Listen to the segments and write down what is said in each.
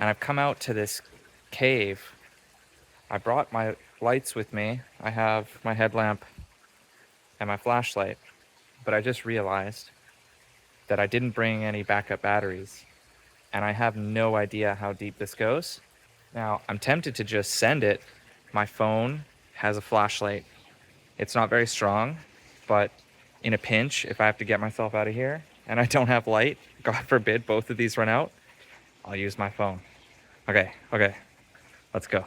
and I've come out to this cave. I brought my lights with me. I have my headlamp and my flashlight, but I just realized that I didn't bring any backup batteries, and I have no idea how deep this goes. Now, I'm tempted to just send it. My phone has a flashlight. It's not very strong, but in a pinch, if I have to get myself out of here and I don't have light, God forbid both of these run out, I'll use my phone. Okay, let's go.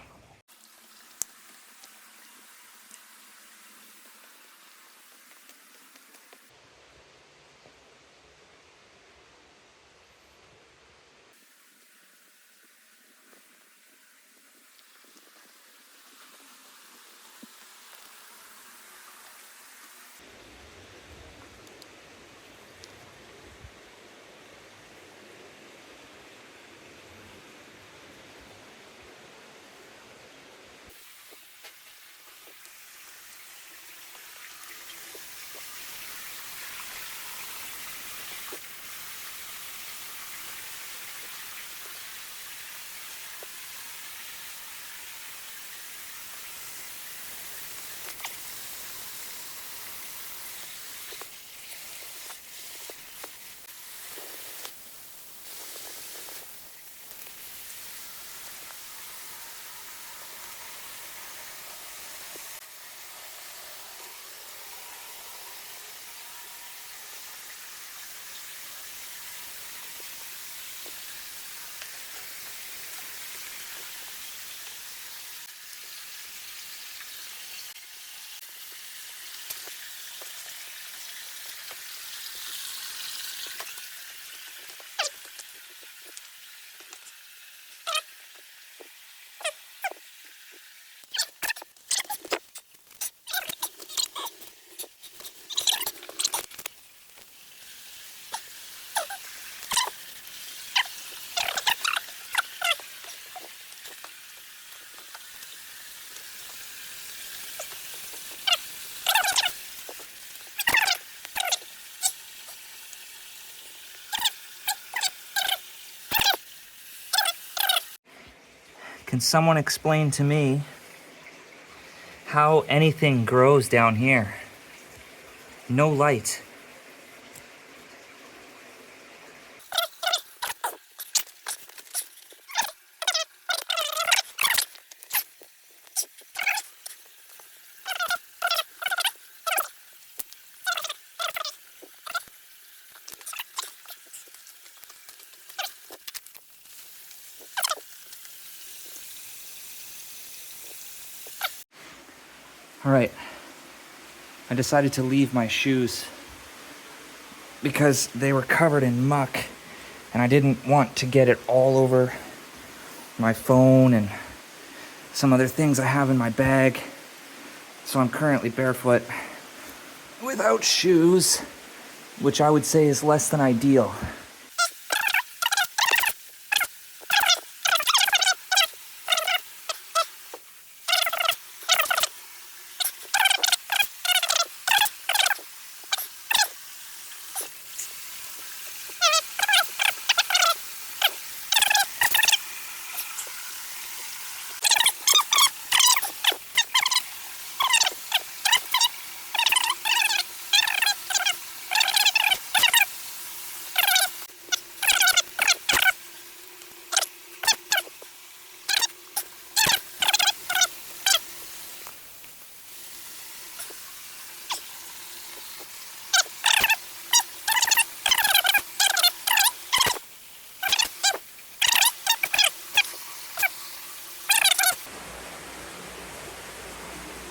Can someone explain to me how anything grows down here? No light. All right, I decided to leave my shoes because they were covered in muck and I didn't want to get it all over my phone and some other things I have in my bag. So I'm currently barefoot without shoes, which I would say is less than ideal.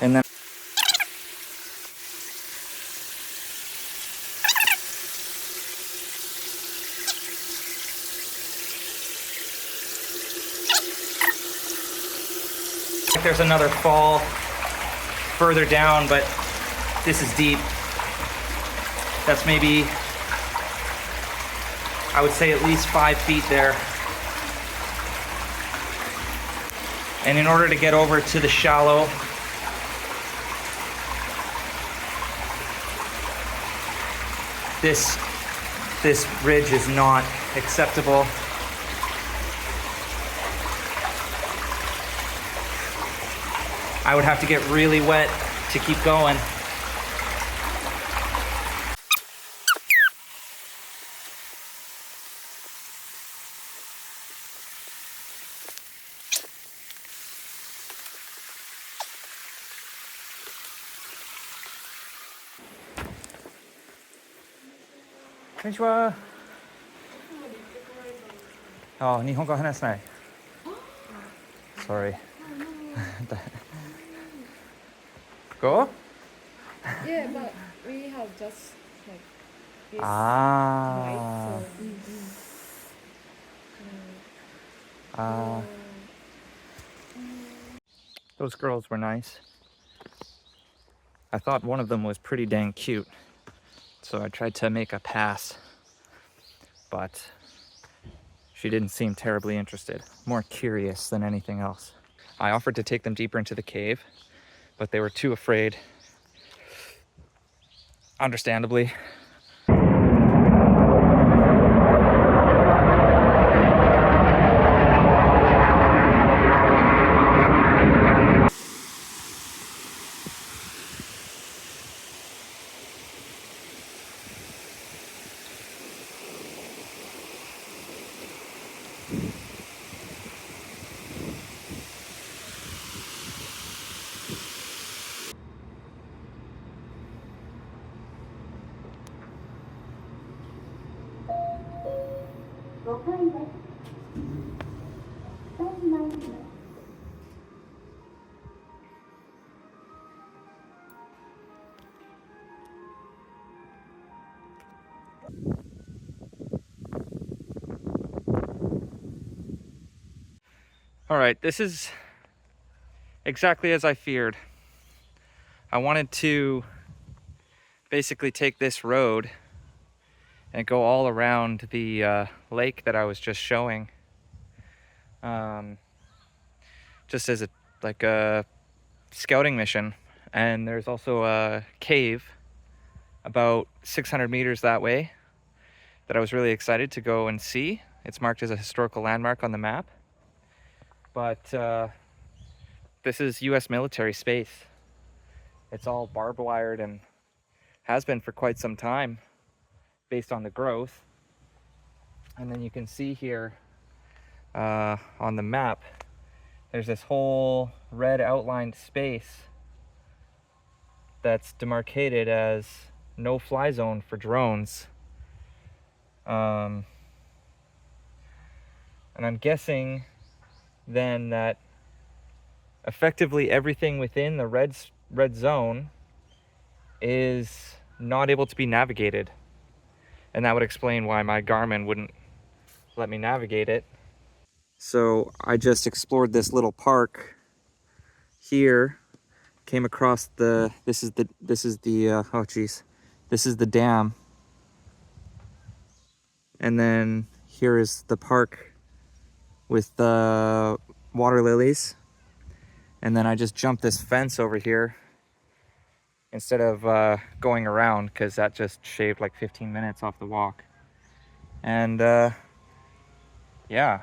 And then there's another fall further down, but this is deep. That's maybe, I would say, at least 5 feet there. And in order to get over to the shallow, this ridge is not acceptable. I would have to get really wet to keep going. Konnichiwa. Oh, Nihongo hanasanai. Sorry. Go? Yeah, but we have just like this Ah. white, so Those girls were nice. I thought one of them was pretty dang cute, so I tried to make a pass, but she didn't seem terribly interested, more curious than anything else. I offered to take them deeper into the cave, but they were too afraid, understandably. All right, this is exactly as I feared. I wanted to basically take this road and go all around the lake that I was just showing, just as a scouting mission. And there's also a cave about 600 meters that way that I was really excited to go and see. It's marked as a historical landmark on the map, but this is US military space. It's all barbed wired and has been for quite some time based on the growth. And then you can see here on the map, there's this whole red outlined space that's demarcated as no fly zone for drones. And I'm guessing then that effectively everything within the red zone is not able to be navigated. And that would explain why my Garmin wouldn't let me navigate it. So I just explored this little park here, came across this is the dam. And then here is the park with the water lilies. And then I just jumped this fence over here instead of going around, because that just shaved like 15 minutes off the walk. And yeah,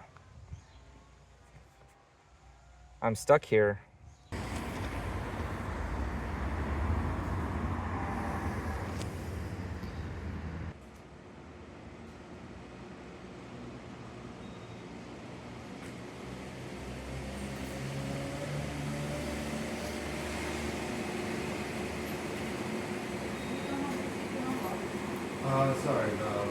I'm stuck here. Sorry, no.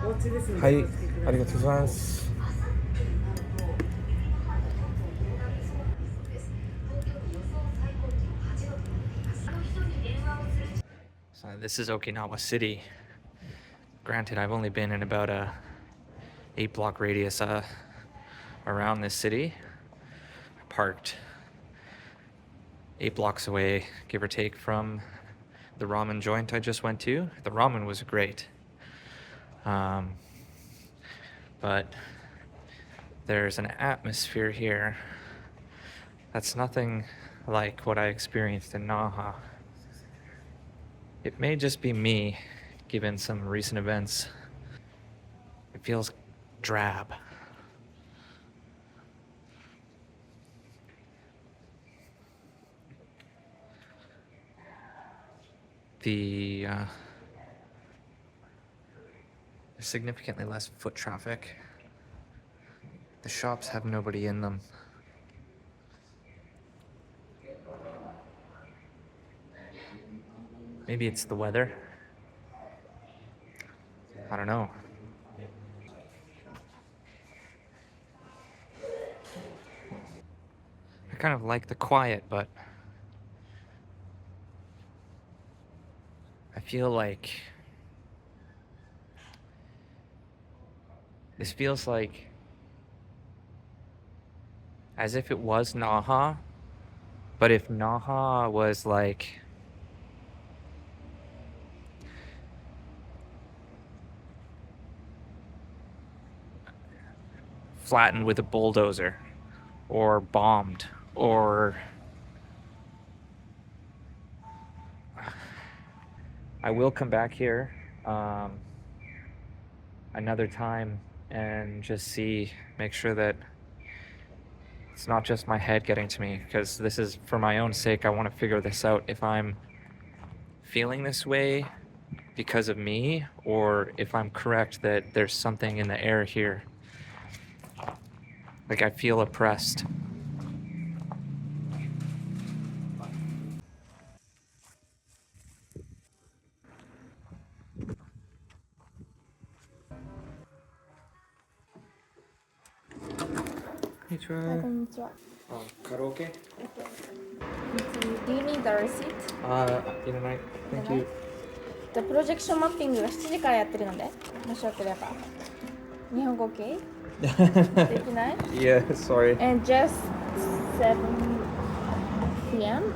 はい、ありがとうございます。So this is Okinawa City. Granted, I've only been in about a 8-block radius around this city. I parked 8 blocks away, give or take, from the ramen joint I just went to. The ramen was great. But there's an atmosphere here that's nothing like what I experienced in Naha. It may just be me, given some recent events. It feels drab. There's significantly less foot traffic. The shops have nobody in them. Maybe it's the weather. I don't know. I kind of like the quiet, but I feel like this feels like as if it was Naha, but if Naha was like flattened with a bulldozer or bombed or I will come back here another time and just make sure that it's not just my head getting to me, because this is for my own sake. I want to figure this out, if I'm feeling this way because of me or if I'm correct that there's something in the air here. Like I feel oppressed. Hey, はい、 try こんにちは。 karaoke? Do you need a receipt? In a night. Thank In a you. プロジェクションマッピングが7時からやってるので、もしよければ。日本語 OK? できない Yeah, sorry. And just 7 p.m.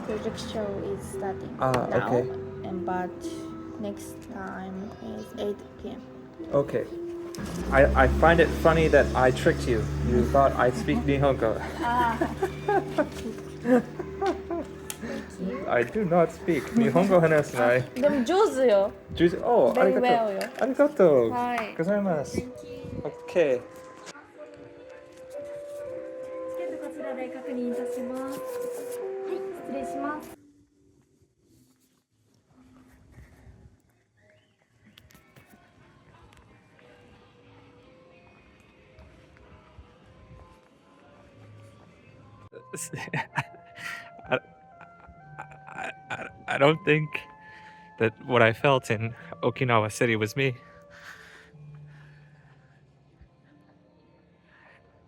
project show is starting now. Okay. And but next time is 8 p.m. Okay. I find it funny that I tricked you. You thought I speak Nihongo. I do not speak. Nihongo hanasanai. でも上手よ。 Oh, Very arigato. well よ。 Arigato. はい。 Gozaimasu. Okay. チケットこちらで確認いたします。はい、失礼します。I don't think that what I felt in Okinawa City was me.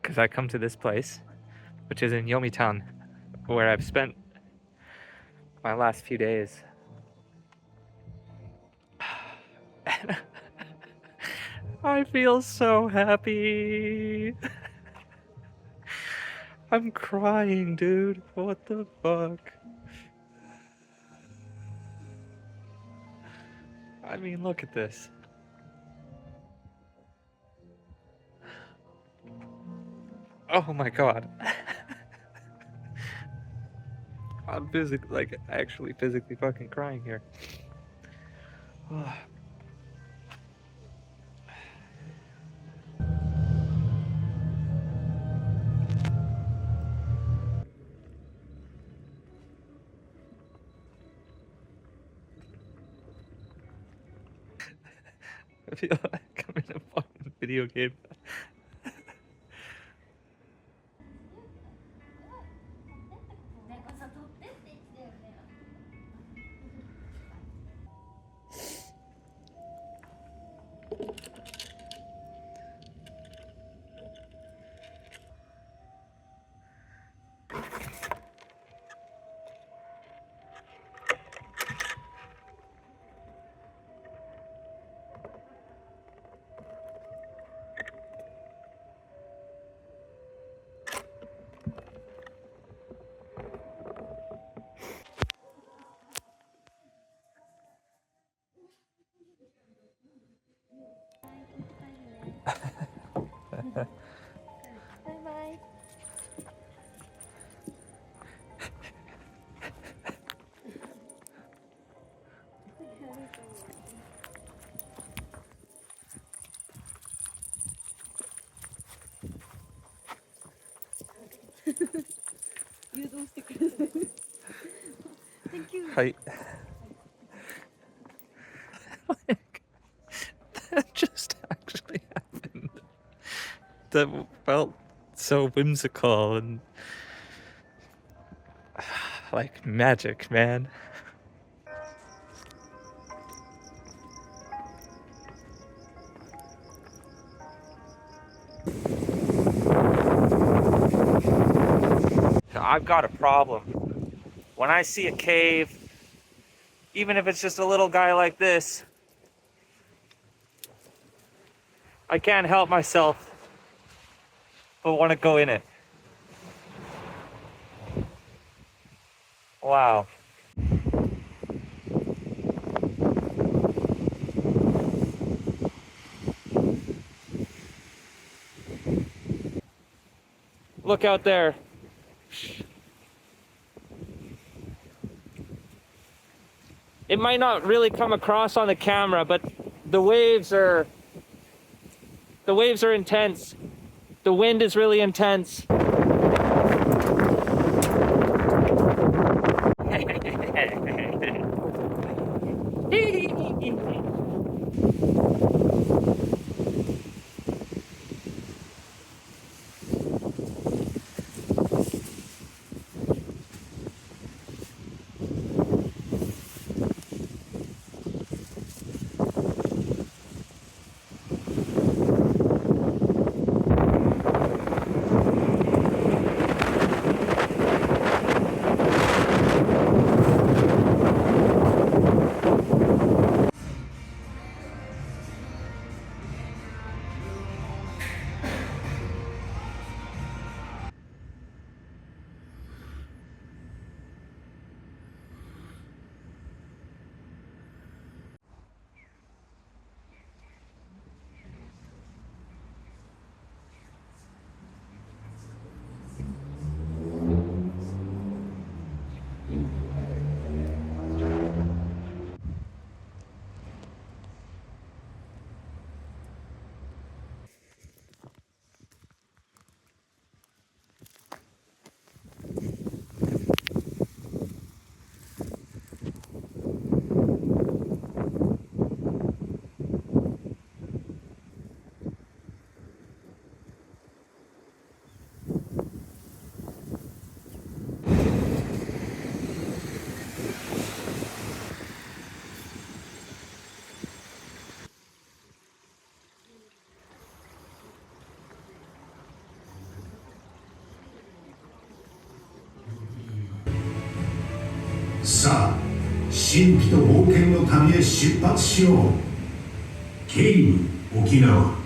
Because I come to this place, which is in Yomitan, where I've spent my last few days. I feel so happy. I'm crying, dude. What the fuck? I mean, look at this. Oh my god. I'm actually physically fucking crying here. I feel like I'm in a fucking video game. 誘導してくれる。Thank you. はい。That just actually happened. That felt so whimsical and like magic, man. I've got a problem. When I see a cave, even if it's just a little guy like this, I can't help myself but want to go in it. Wow. Look out there. It might not really come across on the camera, but the waves are intense. The wind is really intense.さあ、神秘と冒険の旅へ出発しよう。ケイブ沖縄。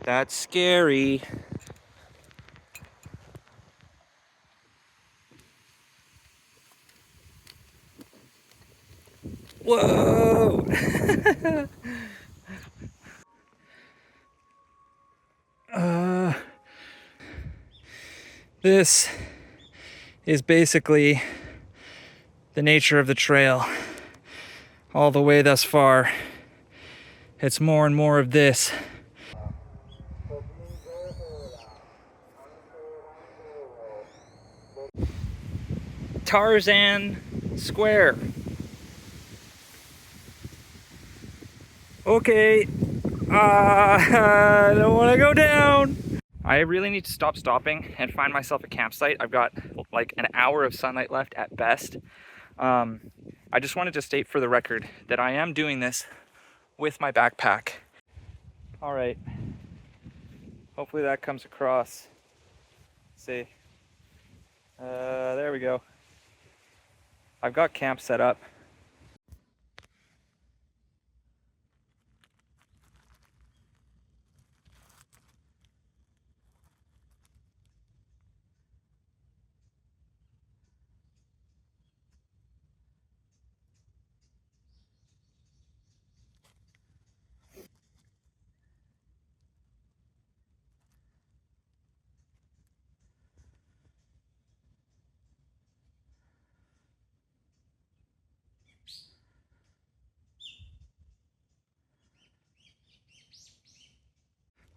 That's scary. Whoa! This is basically the nature of the trail. All the way thus far, it's more and more of this. Tarzan Square. Okay, I don't want to go down. I really need to stop stopping and find myself a campsite. I've got like an hour of sunlight left at best. I just wanted to state for the record that I am doing this with my backpack. All right. Hopefully that comes across. Let's see. There we go. I've got camp set up.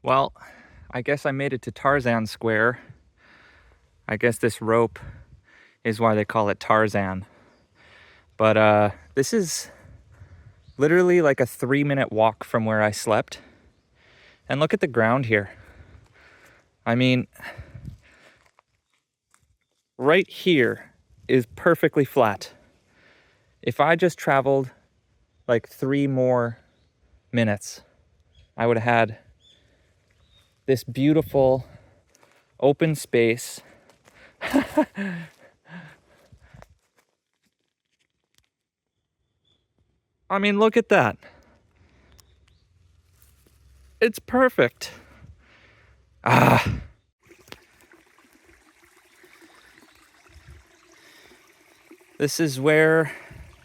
Well, I guess I made it to Tarzan Square. I guess this rope is why they call it Tarzan. But this is literally like a 3-minute walk from where I slept. And look at the ground here. I mean, right here is perfectly flat. If I just traveled like 3 more minutes, I would have had this beautiful open space. I mean, look at that. It's perfect. Ah. This is where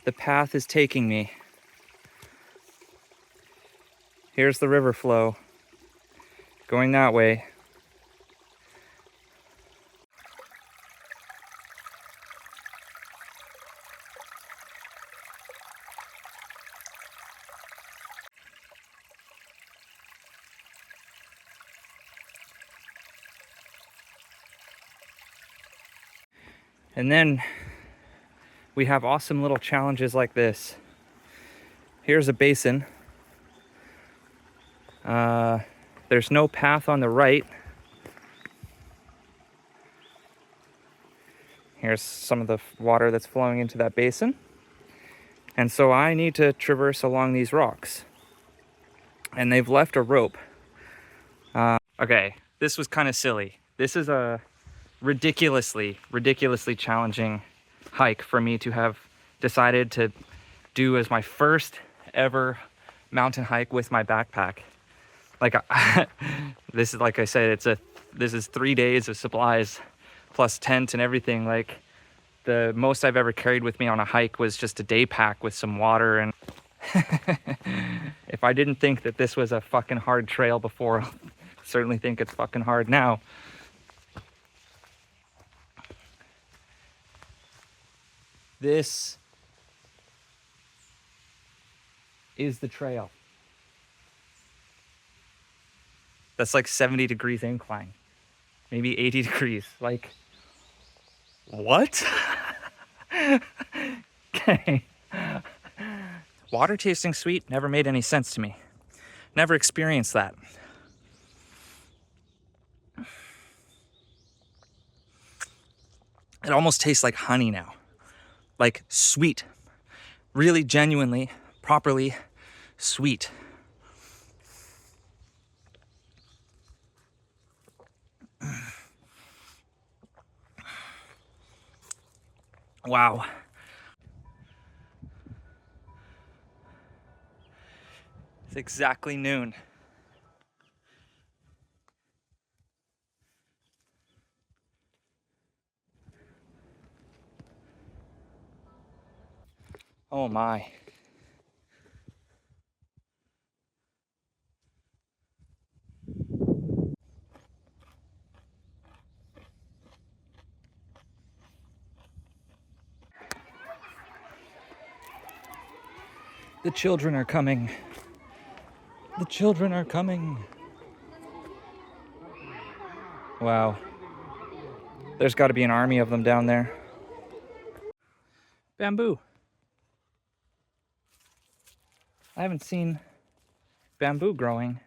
the path is taking me. Here's the river flow going that way. And then we have awesome little challenges like this. Here's a basin. There's no path on the right. Here's some of the water that's flowing into that basin. And so I need to traverse along these rocks. And they've left a rope. Okay, this was kind of silly. This is a ridiculously challenging hike for me to have decided to do as my first ever mountain hike with my backpack. Like, this is, like I said, this is 3 days of supplies plus tent and everything. Like, the most I've ever carried with me on a hike was just a day pack with some water. And if I didn't think that this was a fucking hard trail before, I certainly think it's fucking hard now. This is the trail. That's like 70 degrees incline, maybe 80 degrees. Like, what? Okay. Water tasting sweet never made any sense to me. Never experienced that. It almost tastes like honey now. Like sweet. Really genuinely, properly sweet. Wow. It's exactly noon. Oh my. The children are coming. The children are coming. Wow. There's got to be an army of them down there. Bamboo. I haven't seen bamboo growing.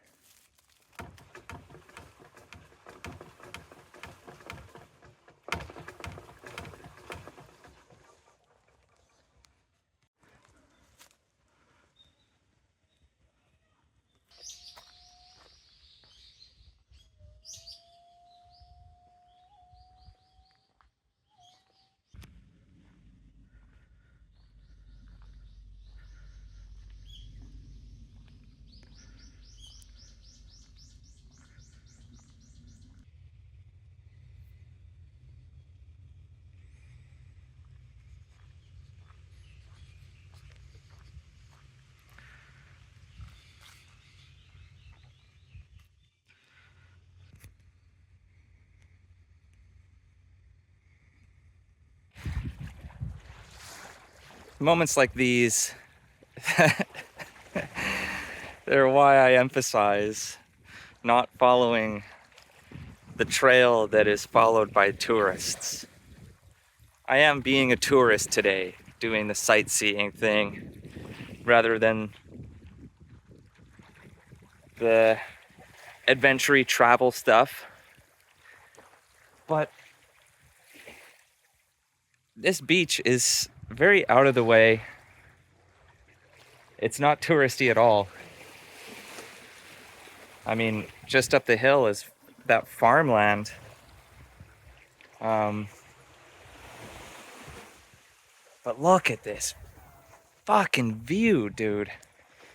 moments like these, they're why I emphasize not following the trail that is followed by tourists. I am being a tourist today, doing the sightseeing thing, rather than the adventure-y travel stuff. But this beach is very out of the way. It's not touristy at all. I mean, just up the hill is that farmland. But look at this fucking view, dude.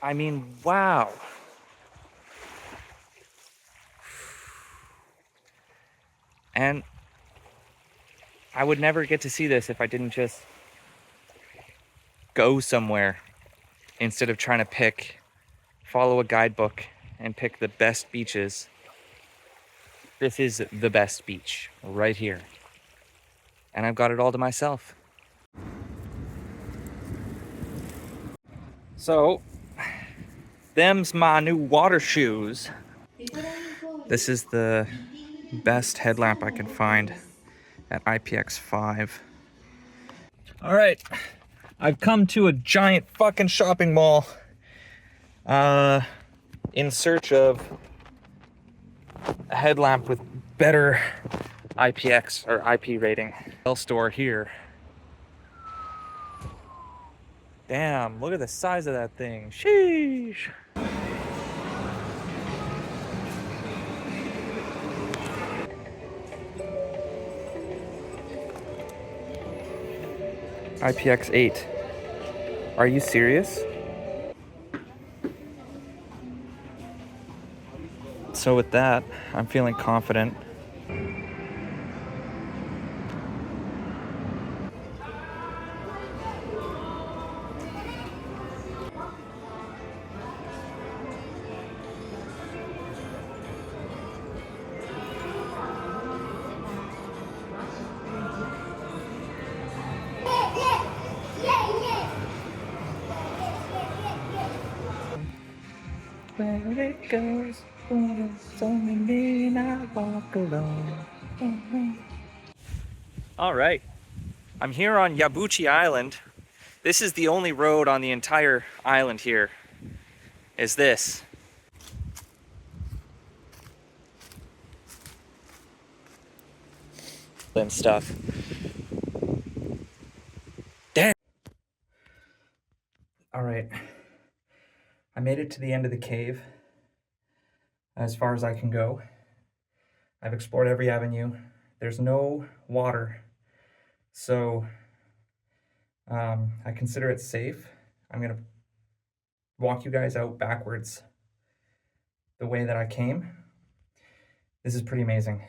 I mean, wow. And I would never get to see this if I didn't just go somewhere instead of trying to follow a guidebook and pick the best beaches. This is the best beach right here. And I've got it all to myself. So, them's my new water shoes. This is the best headlamp I could find at IPX5. All right, I've come to a giant fucking shopping mall in search of a headlamp with better IPX or IP rating. Store here. Damn, look at the size of that thing. Sheesh. IPX8. Are you serious? So with that, I'm feeling confident. Where it goes, it's only me and I walk alone. All right, I'm here on Yabuchi Island. This is the only road on the entire island here, is this. And stuff. Damn. All right, I made it to the end of the cave, as far as I can go. I've explored every avenue. There's no water, so I consider it safe. I'm gonna walk you guys out backwards the way that I came. This is pretty amazing.